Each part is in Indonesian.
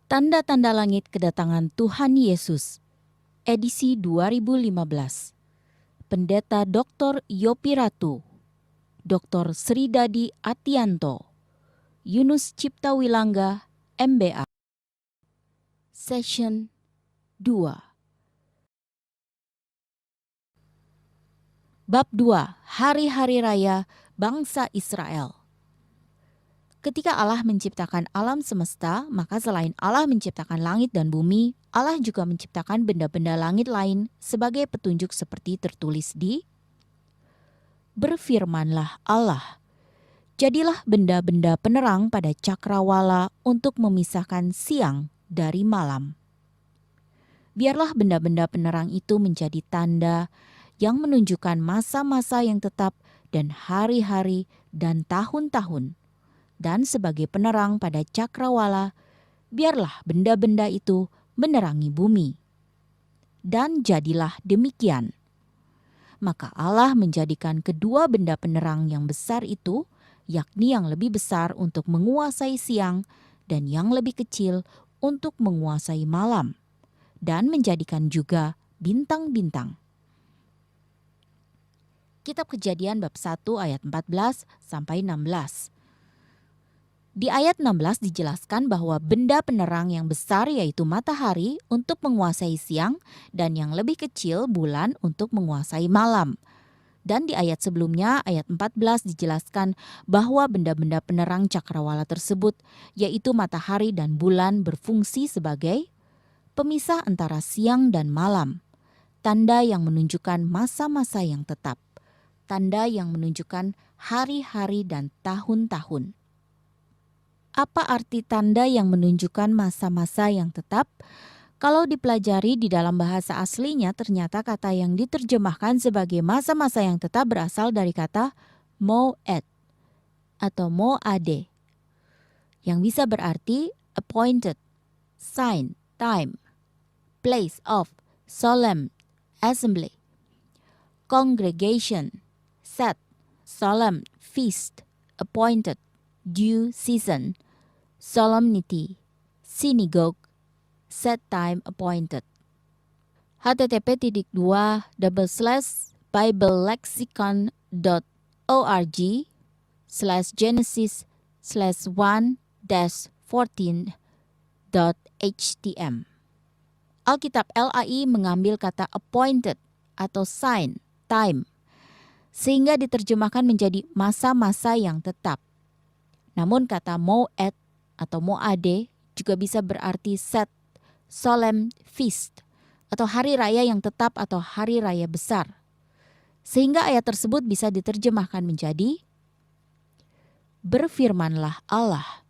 Tanda-tanda langit kedatangan Tuhan Yesus, edisi 2015. Pendeta Dr. Yopi Ratu, Dr. Sridadi Atianto, Yunus Cipta Wilangga, MBA. Session 2. Bab 2, Hari-Hari Raya Bangsa Israel. Ketika Allah menciptakan alam semesta, maka selain Allah menciptakan langit dan bumi, Allah juga menciptakan benda-benda langit lain sebagai petunjuk seperti tertulis di Berfirmanlah Allah, jadilah benda-benda penerang pada cakrawala untuk memisahkan siang dari malam. Biarlah benda-benda penerang itu menjadi tanda yang menunjukkan masa-masa yang tetap dan hari-hari dan tahun-tahun. Dan sebagai penerang pada cakrawala, biarlah benda-benda itu menerangi bumi. Dan jadilah demikian. Maka Allah menjadikan kedua benda penerang yang besar itu, yakni yang lebih besar untuk menguasai siang dan yang lebih kecil untuk menguasai malam, dan menjadikan juga bintang-bintang. Kitab Kejadian bab 1 ayat 14 sampai 16. Di ayat 16 dijelaskan bahwa benda penerang yang besar yaitu matahari untuk menguasai siang dan yang lebih kecil bulan untuk menguasai malam. Dan di ayat sebelumnya, ayat 14 dijelaskan bahwa benda-benda penerang cakrawala tersebut yaitu matahari dan bulan berfungsi sebagai pemisah antara siang dan malam. Tanda yang menunjukkan masa-masa yang tetap. Tanda yang menunjukkan hari-hari dan tahun-tahun. Apa arti tanda yang menunjukkan masa-masa yang tetap? Kalau dipelajari di dalam bahasa aslinya, ternyata kata yang diterjemahkan sebagai masa-masa yang tetap berasal dari kata moed atau moade, yang bisa berarti appointed, sign, time, place of, solemn, assembly, congregation, set, solemn, feast, appointed, due season, solemnity, synagogue, set time appointed. http://biblelexicon.org/1-14.htm. Alkitab LAI mengambil kata appointed atau sign, time, sehingga diterjemahkan menjadi masa-masa yang tetap. Namun kata moed atau moade juga bisa berarti set, solemn, feast, atau hari raya yang tetap atau hari raya besar. Sehingga ayat tersebut bisa diterjemahkan menjadi, Berfirmanlah Allah,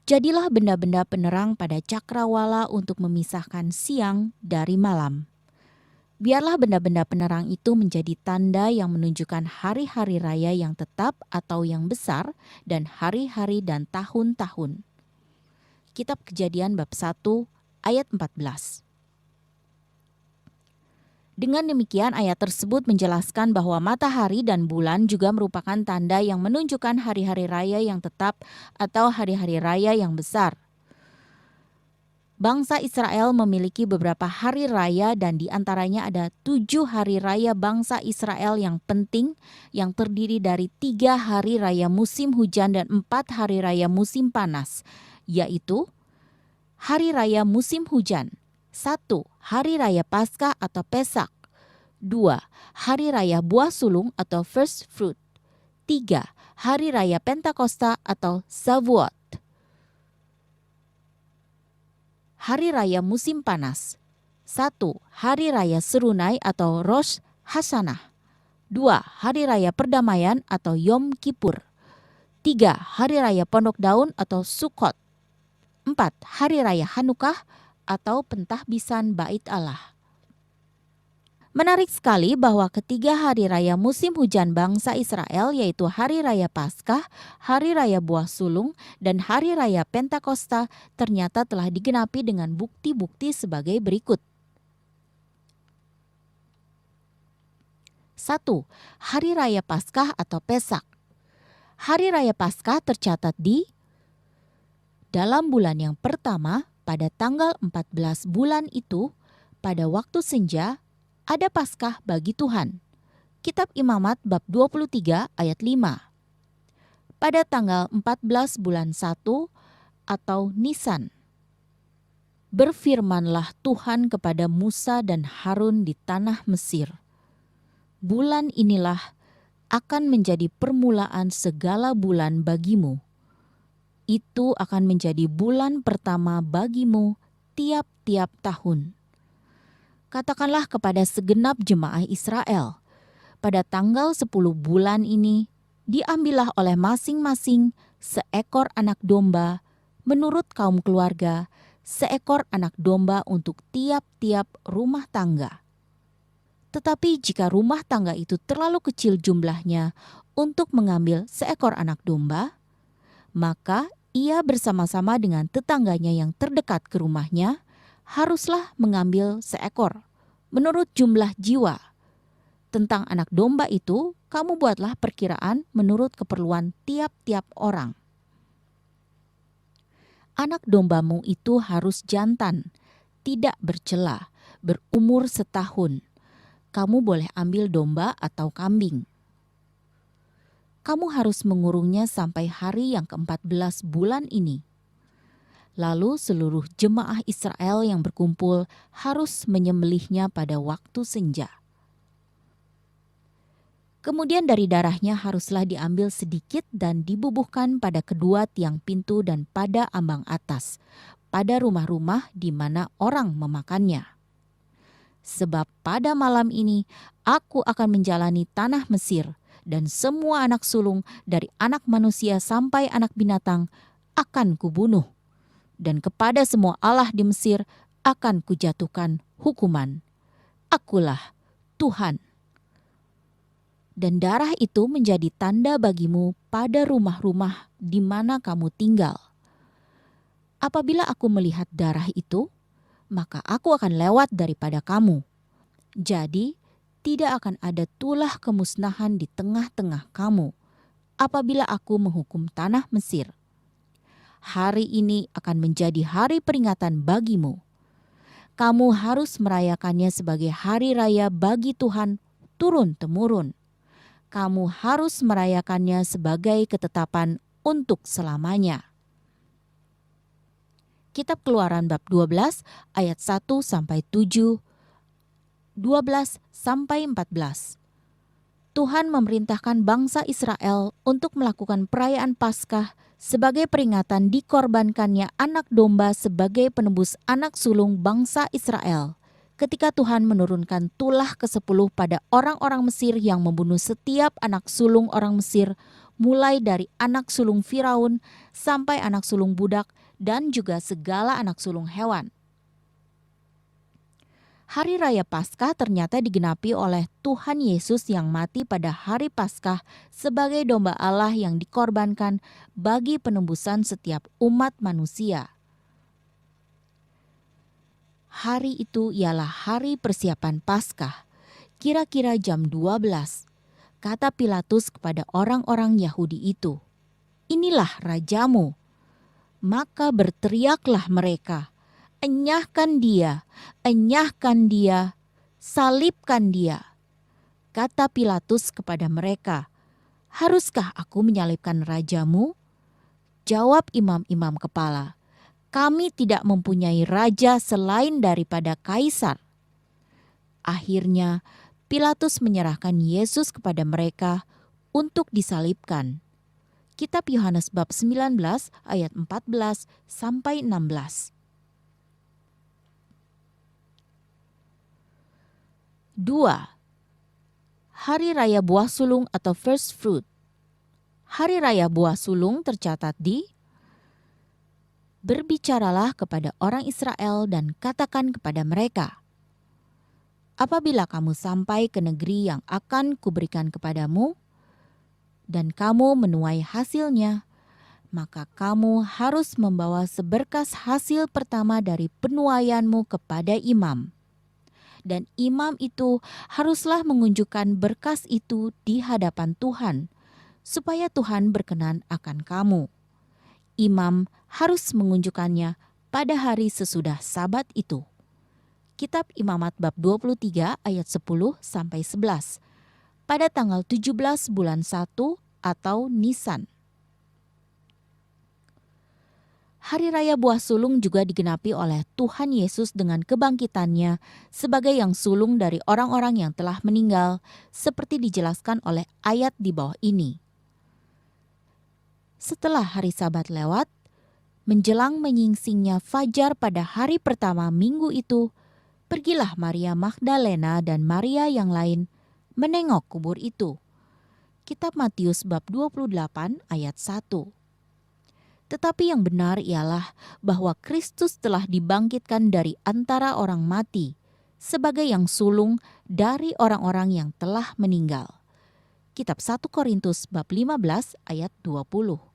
jadilah benda-benda penerang pada cakrawala untuk memisahkan siang dari malam. Biarlah benda-benda penerang itu menjadi tanda yang menunjukkan hari-hari raya yang tetap atau yang besar dan hari-hari dan tahun-tahun. Kitab Kejadian bab 1 ayat 14. Dengan demikian ayat tersebut menjelaskan bahwa matahari dan bulan juga merupakan tanda yang menunjukkan hari-hari raya yang tetap atau hari-hari raya yang besar. Bangsa Israel memiliki beberapa hari raya dan di antaranya ada 7 hari raya bangsa Israel yang penting yang terdiri dari 3 hari raya musim hujan dan 4 hari raya musim panas, yaitu Hari Raya Musim Hujan. 1. Hari Raya Paskah atau Pesak. 2. Hari Raya Buah Sulung atau First Fruit. 3. Hari Raya Pentakosta atau Shavuot. Hari Raya Musim Panas. 1. Hari Raya Serunai atau Rosh Hashanah. 2. Hari Raya Perdamaian atau Yom Kippur. 3. Hari Raya Pondok Daun atau Sukkot. 4. Hari Raya Hanukkah atau Pentahbisan Bait Allah. Menarik sekali bahwa ketiga hari raya musim hujan bangsa Israel yaitu Hari Raya Paskah, Hari Raya Buah Sulung, dan Hari Raya Pentakosta ternyata telah digenapi dengan bukti-bukti sebagai berikut. 1. Hari Raya Paskah atau Pesak. Hari Raya Paskah tercatat di dalam bulan yang pertama, pada tanggal 14 bulan itu, pada waktu senja, ada Paskah bagi Tuhan. Kitab Imamat bab 23 ayat 5. Pada tanggal 14 bulan 1 atau Nisan, berfirmanlah Tuhan kepada Musa dan Harun di tanah Mesir. Bulan inilah akan menjadi permulaan segala bulan bagimu. Itu akan menjadi bulan pertama bagimu tiap-tiap tahun. Katakanlah kepada segenap jemaah Israel, pada tanggal 10 bulan ini, diambillah oleh masing-masing seekor anak domba menurut kaum keluarga, seekor anak domba untuk tiap-tiap rumah tangga. Tetapi jika rumah tangga itu terlalu kecil jumlahnya untuk mengambil seekor anak domba, maka ia bersama-sama dengan tetangganya yang terdekat ke rumahnya haruslah mengambil seekor menurut jumlah jiwa. Tentang anak domba itu, kamu buatlah perkiraan menurut keperluan tiap-tiap orang. Anak dombamu itu harus jantan, tidak bercela, berumur setahun. Kamu boleh ambil domba atau kambing. Kamu harus mengurungnya sampai hari yang ke-14 bulan ini. Lalu seluruh jemaah Israel yang berkumpul harus menyembelihnya pada waktu senja. Kemudian dari darahnya haruslah diambil sedikit dan dibubuhkan pada kedua tiang pintu dan pada ambang atas, pada rumah-rumah di mana orang memakannya. Sebab pada malam ini aku akan menjalani tanah Mesir, dan semua anak sulung dari anak manusia sampai anak binatang akan kubunuh. Dan kepada semua allah di Mesir akan kujatuhkan hukuman. Akulah Tuhan. Dan darah itu menjadi tanda bagimu pada rumah-rumah di mana kamu tinggal. Apabila aku melihat darah itu, maka aku akan lewat daripada kamu. Jadi, tidak akan ada tulah kemusnahan di tengah-tengah kamu apabila aku menghukum tanah Mesir. Hari ini akan menjadi hari peringatan bagimu. Kamu harus merayakannya sebagai hari raya bagi Tuhan turun-temurun. Kamu harus merayakannya sebagai ketetapan untuk selamanya. Kitab Keluaran bab 12 ayat 1 sampai 7, 12 sampai 14. Tuhan memerintahkan bangsa Israel untuk melakukan perayaan Paskah sebagai peringatan dikorbankannya anak domba sebagai penebus anak sulung bangsa Israel. Ketika Tuhan menurunkan tulah ke-10 pada orang-orang Mesir yang membunuh setiap anak sulung orang Mesir, mulai dari anak sulung Firaun sampai anak sulung budak dan juga segala anak sulung hewan. Hari Raya Paskah ternyata digenapi oleh Tuhan Yesus yang mati pada hari Paskah sebagai domba Allah yang dikorbankan bagi penebusan setiap umat manusia. Hari itu ialah hari persiapan Paskah, kira-kira jam 12. Kata Pilatus kepada orang-orang Yahudi itu, "Inilah rajamu." Maka berteriaklah mereka, "Enyahkan dia, enyahkan dia, salibkan dia." Kata Pilatus kepada mereka, "Haruskah aku menyalibkan rajamu?" Jawab imam-imam kepala, "Kami tidak mempunyai raja selain daripada Kaisar." Akhirnya Pilatus menyerahkan Yesus kepada mereka untuk disalibkan. Kitab Yohanes bab 19 ayat 14 sampai 16. 2. Hari Raya Buah Sulung atau First Fruit. Hari Raya Buah Sulung tercatat di "Berbicaralah kepada orang Israel dan katakan kepada mereka, apabila kamu sampai ke negeri yang akan kuberikan kepadamu, dan kamu menuai hasilnya, maka kamu harus membawa seberkas hasil pertama dari penuaianmu kepada imam. Dan imam itu haruslah mengunjukkan berkas itu di hadapan Tuhan, supaya Tuhan berkenan akan kamu. Imam harus mengunjukkannya pada hari sesudah Sabat itu. Kitab Imamat bab 23 ayat 10 sampai 11. Pada tanggal 17 bulan 1 atau Nisan. Hari Raya Buah Sulung juga digenapi oleh Tuhan Yesus dengan kebangkitannya sebagai yang sulung dari orang-orang yang telah meninggal, seperti dijelaskan oleh ayat di bawah ini. Setelah hari Sabat lewat, menjelang menyingsingnya fajar pada hari pertama minggu itu, pergilah Maria Magdalena dan Maria yang lain menengok kubur itu. Kitab Matius bab 28 ayat 1. Tetapi yang benar ialah bahwa Kristus telah dibangkitkan dari antara orang mati sebagai yang sulung dari orang-orang yang telah meninggal. Kitab 1 Korintus bab 15 ayat 20.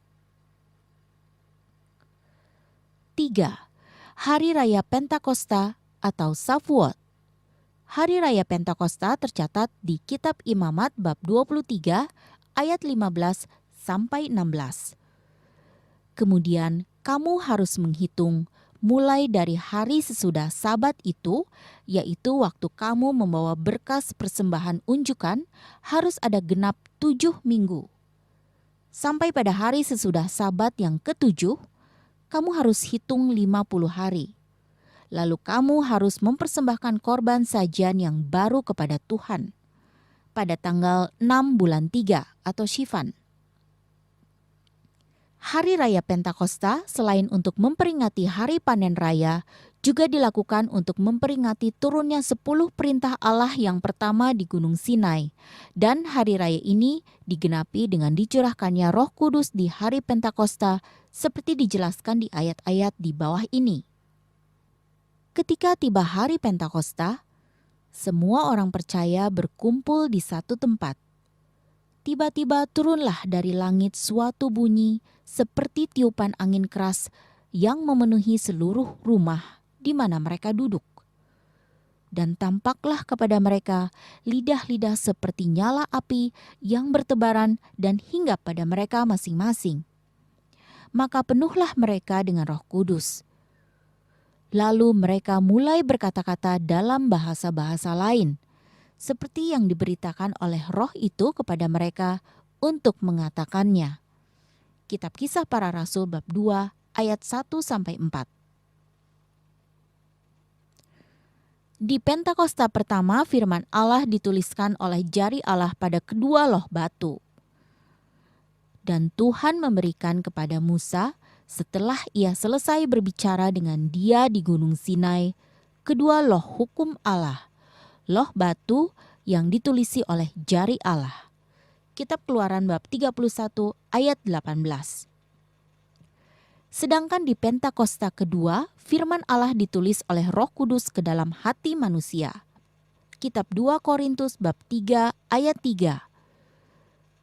3. Hari Raya Pentakosta atau Shavuot. Hari Raya Pentakosta tercatat di Kitab Imamat bab 23 ayat 15 sampai 16. Kemudian kamu harus menghitung mulai dari hari sesudah Sabat itu, yaitu waktu kamu membawa berkas persembahan unjukan, harus ada genap 7 minggu. Sampai pada hari sesudah Sabat yang ke-7, kamu harus hitung 50 hari. Lalu kamu harus mempersembahkan korban sajian yang baru kepada Tuhan pada tanggal 6 bulan 3 atau Sivan. Hari Raya Pentakosta selain untuk memperingati Hari Panen Raya, juga dilakukan untuk memperingati turunnya 10 perintah Allah yang pertama di Gunung Sinai. Dan hari raya ini digenapi dengan dicurahkannya Roh Kudus di hari Pentakosta seperti dijelaskan di ayat-ayat di bawah ini. Ketika tiba hari Pentakosta, semua orang percaya berkumpul di satu tempat. Tiba-tiba turunlah dari langit suatu bunyi seperti tiupan angin keras yang memenuhi seluruh rumah di mana mereka duduk. Dan tampaklah kepada mereka lidah-lidah seperti nyala api yang bertebaran dan hinggap pada mereka masing-masing. Maka penuhlah mereka dengan Roh Kudus. Lalu mereka mulai berkata-kata dalam bahasa-bahasa lain, seperti yang diberitakan oleh Roh itu kepada mereka untuk mengatakannya. Kitab Kisah Para Rasul bab 2 ayat 1-4. Di Pentakosta pertama firman Allah dituliskan oleh jari Allah pada kedua loh batu. Dan Tuhan memberikan kepada Musa setelah ia selesai berbicara dengan dia di Gunung Sinai, kedua loh hukum Allah, loh batu yang ditulisi oleh jari Allah. Kitab Keluaran bab 31 ayat 18. Sedangkan di Pentakosta kedua, firman Allah ditulis oleh Roh Kudus ke dalam hati manusia. Kitab 2 Korintus bab 3 ayat 3.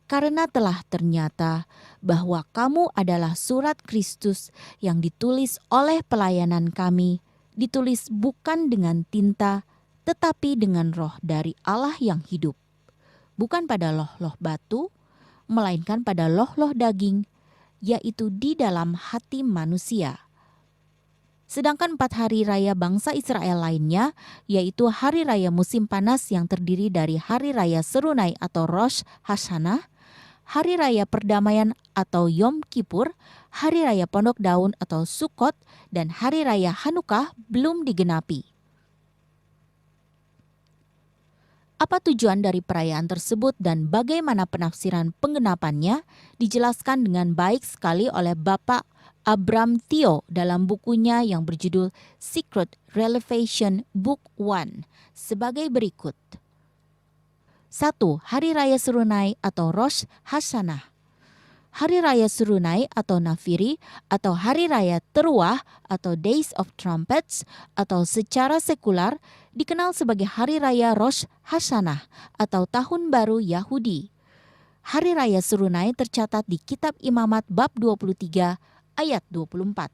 Karena telah ternyata bahwa kamu adalah surat Kristus yang ditulis oleh pelayanan kami, ditulis bukan dengan tinta, tetapi dengan Roh dari Allah yang hidup. Bukan pada loh-loh batu, melainkan pada loh-loh daging, yaitu di dalam hati manusia. Sedangkan 4 hari raya bangsa Israel lainnya, yaitu hari raya musim panas yang terdiri dari hari raya Serunai atau Rosh Hashanah, hari raya perdamaian atau Yom Kippur, hari raya pondok daun atau Sukkot, dan hari raya Hanukkah belum digenapi. Apa tujuan dari perayaan tersebut dan bagaimana penafsiran penggenapannya dijelaskan dengan baik sekali oleh Bapak Abram Theo dalam bukunya yang berjudul Secret Revelation Book 1 sebagai berikut. 1. Hari Raya Serunai atau Rosh Hashanah. Hari Raya Serunai atau Nafiri atau Hari Raya Teruah atau Days of Trumpets atau secara sekular dikenal sebagai Hari Raya Rosh Hashanah atau Tahun Baru Yahudi. Hari Raya Serunai tercatat di Kitab Imamat bab 23 ayat 24.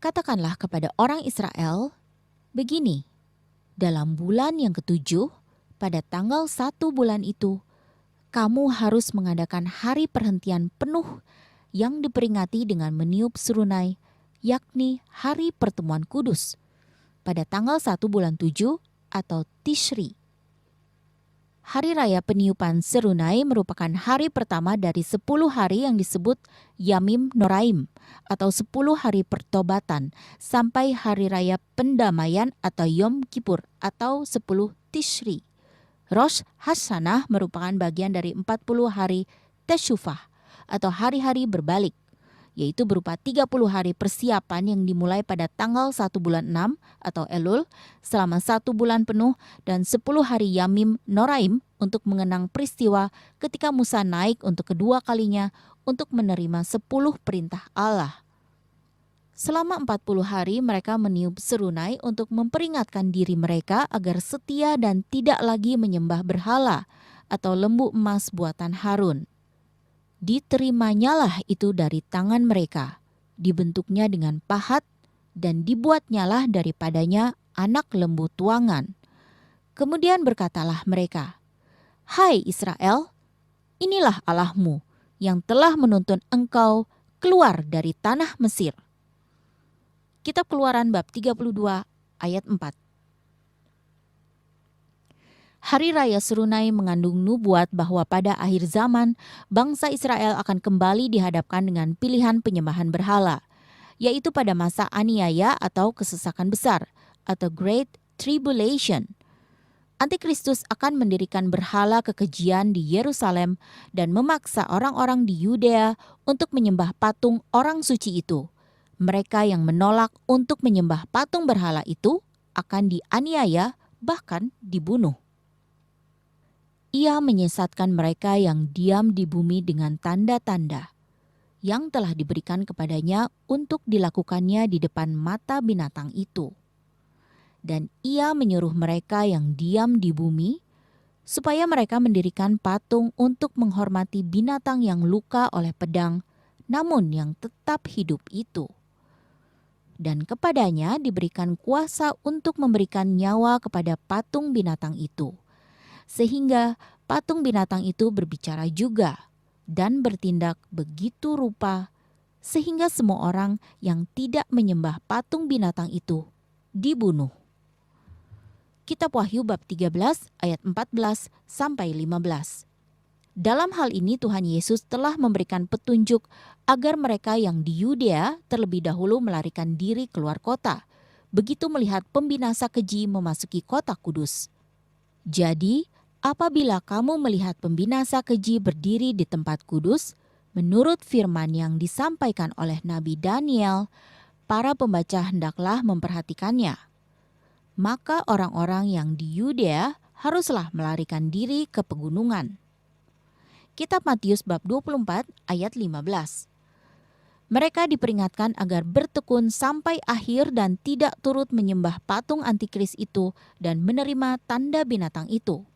Katakanlah kepada orang Israel, begini, dalam bulan yang ke-7, pada tanggal 1 bulan itu, kamu harus mengadakan hari perhentian penuh yang diperingati dengan meniup serunai, yakni hari pertemuan kudus, pada tanggal 1 bulan 7 atau Tishri. Hari Raya Peniupan Serunai merupakan hari pertama dari 10 hari yang disebut Yamim Noraim atau 10 hari pertobatan sampai Hari Raya Pendamaian atau Yom Kippur atau 10 Tishri. Rosh Hashanah merupakan bagian dari 40 hari Teshuvah atau hari-hari berbalik, yaitu berupa 30 hari persiapan yang dimulai pada tanggal 1 bulan 6 atau Elul selama 1 bulan penuh dan 10 hari Yamim Noraim untuk mengenang peristiwa ketika Musa naik untuk kedua kalinya untuk menerima 10 perintah Allah. Selama 40 hari mereka meniup serunai untuk memperingatkan diri mereka agar setia dan tidak lagi menyembah berhala atau lembu emas buatan Harun. Diterimanya itu dari tangan mereka, dibentuknya dengan pahat, dan dibuatnyalah daripadanya anak lembu tuangan. Kemudian berkatalah mereka, "Hai Israel, inilah Allahmu yang telah menuntun engkau keluar dari tanah Mesir." Kitab Keluaran bab 32 ayat 4. Hari Raya Serunai mengandung nubuat bahwa pada akhir zaman, bangsa Israel akan kembali dihadapkan dengan pilihan penyembahan berhala, yaitu pada masa aniaya atau kesesakan besar, atau Great Tribulation. Antikristus akan mendirikan berhala kekejian di Yerusalem dan memaksa orang-orang di Yudea untuk menyembah patung orang suci itu. Mereka yang menolak untuk menyembah patung berhala itu akan dianiaya, bahkan dibunuh. Ia menyesatkan mereka yang diam di bumi dengan tanda-tanda yang telah diberikan kepadanya untuk dilakukannya di depan mata binatang itu. Dan ia menyuruh mereka yang diam di bumi supaya mereka mendirikan patung untuk menghormati binatang yang luka oleh pedang, namun yang tetap hidup itu. Dan kepadanya diberikan kuasa untuk memberikan nyawa kepada patung binatang itu, sehingga patung binatang itu berbicara juga dan bertindak begitu rupa, sehingga semua orang yang tidak menyembah patung binatang itu dibunuh. Kitab Wahyu bab 13 ayat 14 sampai 15. Dalam hal ini Tuhan Yesus telah memberikan petunjuk agar mereka yang di Yudea terlebih dahulu melarikan diri keluar kota, begitu melihat pembinasa keji memasuki kota kudus. Jadi, apabila kamu melihat pembinasa keji berdiri di tempat kudus, menurut firman yang disampaikan oleh Nabi Daniel, para pembaca hendaklah memperhatikannya. Maka orang-orang yang di Yudea haruslah melarikan diri ke pegunungan. Kitab Matius bab 24 ayat 15. Mereka diperingatkan agar bertekun sampai akhir dan tidak turut menyembah patung antikris itu dan menerima tanda binatang itu.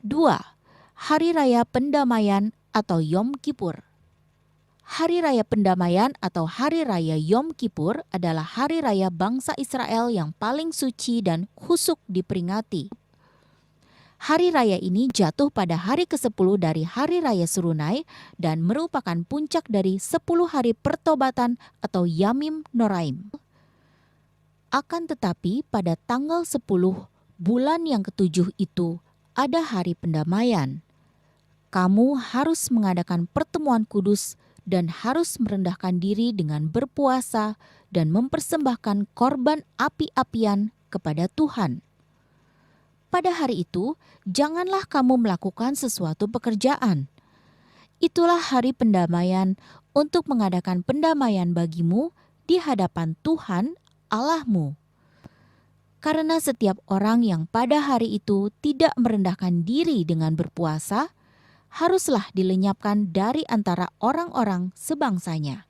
2. Hari Raya Pendamaian atau Yom Kippur. Hari Raya Pendamaian atau Hari Raya Yom Kippur adalah hari raya bangsa Israel yang paling suci dan khusyuk diperingati. Hari raya ini jatuh pada hari ke-10 dari Hari Raya Serunai dan merupakan puncak dari 10 hari pertobatan atau Yamim Noraim. Akan tetapi pada tanggal 10 bulan yang ke-7 itu ada hari pendamaian. Kamu harus mengadakan pertemuan kudus dan harus merendahkan diri dengan berpuasa dan mempersembahkan korban api-apian kepada Tuhan. Pada hari itu, janganlah kamu melakukan sesuatu pekerjaan. Itulah hari pendamaian untuk mengadakan pendamaian bagimu di hadapan Tuhan Allahmu. Karena setiap orang yang pada hari itu tidak merendahkan diri dengan berpuasa, haruslah dilenyapkan dari antara orang-orang sebangsanya.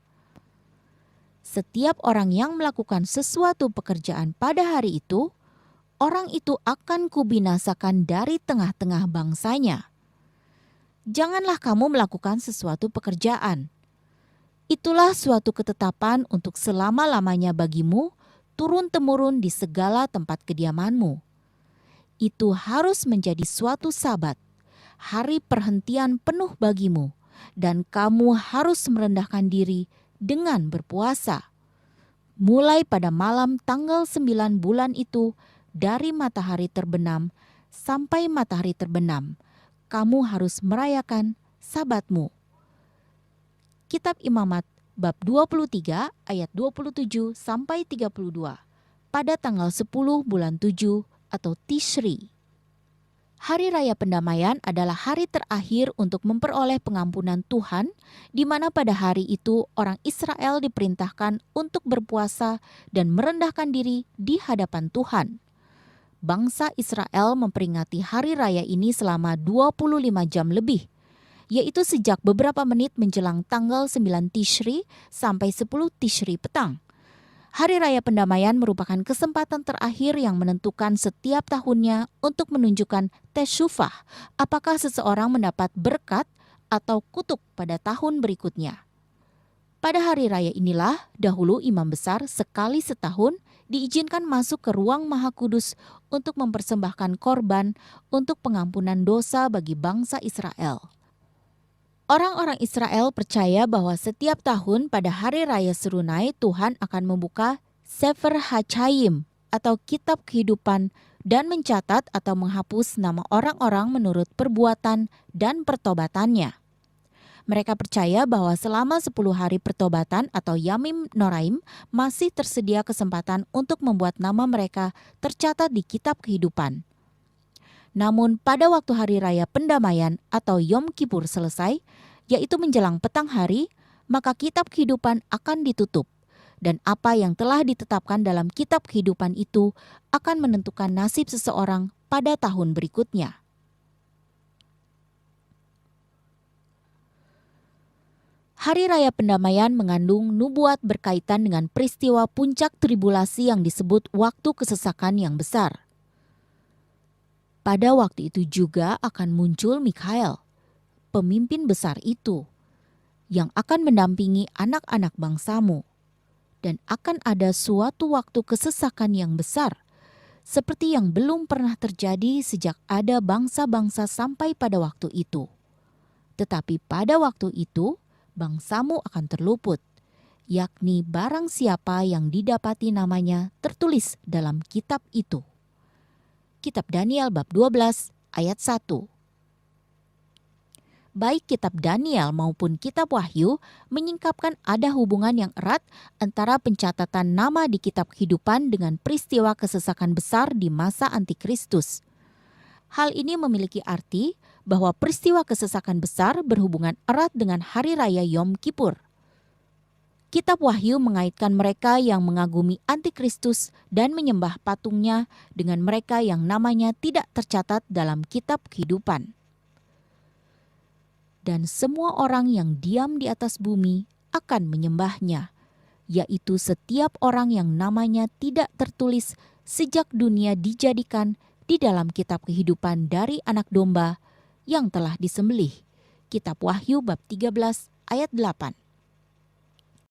Setiap orang yang melakukan sesuatu pekerjaan pada hari itu, orang itu akan kubinasakan dari tengah-tengah bangsanya. Janganlah kamu melakukan sesuatu pekerjaan. Itulah suatu ketetapan untuk selama-lamanya bagimu, turun-temurun di segala tempat kediamanmu. Itu harus menjadi suatu sabat, hari perhentian penuh bagimu, dan kamu harus merendahkan diri dengan berpuasa. Mulai pada malam tanggal 9 bulan itu, dari matahari terbenam sampai matahari terbenam, kamu harus merayakan Sabatmu. Kitab Imamat bab 23 ayat 27 sampai 32. Pada tanggal 10 bulan 7 atau Tishri. Hari Raya Pendamaian adalah hari terakhir untuk memperoleh pengampunan Tuhan, di mana pada hari itu orang Israel diperintahkan untuk berpuasa dan merendahkan diri di hadapan Tuhan. Bangsa Israel memperingati hari raya ini selama 25 jam lebih, yaitu sejak beberapa menit menjelang tanggal 9 Tishri sampai 10 Tishri petang. Hari Raya Pendamaian merupakan kesempatan terakhir yang menentukan setiap tahunnya untuk menunjukkan teshuvah, apakah seseorang mendapat berkat atau kutuk pada tahun berikutnya. Pada hari raya inilah, dahulu imam besar sekali setahun diizinkan masuk ke ruang Maha Kudus untuk mempersembahkan korban untuk pengampunan dosa bagi bangsa Israel. Orang-orang Israel percaya bahwa setiap tahun pada hari raya Serunai Tuhan akan membuka Sefer HaChaim atau kitab kehidupan dan mencatat atau menghapus nama orang-orang menurut perbuatan dan pertobatannya. Mereka percaya bahwa selama 10 hari pertobatan atau Yamim Noraim masih tersedia kesempatan untuk membuat nama mereka tercatat di kitab kehidupan. Namun pada waktu hari raya pendamaian atau Yom Kippur selesai, yaitu menjelang petang hari, maka kitab kehidupan akan ditutup. Dan apa yang telah ditetapkan dalam kitab kehidupan itu akan menentukan nasib seseorang pada tahun berikutnya. Hari Raya Pendamaian mengandung nubuat berkaitan dengan peristiwa puncak tribulasi yang disebut waktu kesesakan yang besar. Pada waktu itu juga akan muncul Mikhael, pemimpin besar itu, yang akan mendampingi anak-anak bangsamu. Dan akan ada suatu waktu kesesakan yang besar, seperti yang belum pernah terjadi sejak ada bangsa-bangsa sampai pada waktu itu. Tetapi pada waktu itu, bangsamu akan terluput, yakni barang siapa yang didapati namanya tertulis dalam kitab itu. Kitab Daniel bab 12 ayat 1. Baik kitab Daniel maupun kitab Wahyu menyingkapkan ada hubungan yang erat antara pencatatan nama di kitab kehidupan dengan peristiwa kesesakan besar di masa Antikristus. Hal ini memiliki arti bahwa peristiwa kesesakan besar berhubungan erat dengan hari raya Yom Kippur. Kitab Wahyu mengaitkan mereka yang mengagumi Antikristus dan menyembah patungnya dengan mereka yang namanya tidak tercatat dalam kitab kehidupan. Dan semua orang yang diam di atas bumi akan menyembahnya, yaitu setiap orang yang namanya tidak tertulis sejak dunia dijadikan di dalam kitab kehidupan dari anak domba yang telah disembelih. Kitab Wahyu bab 13 ayat 8.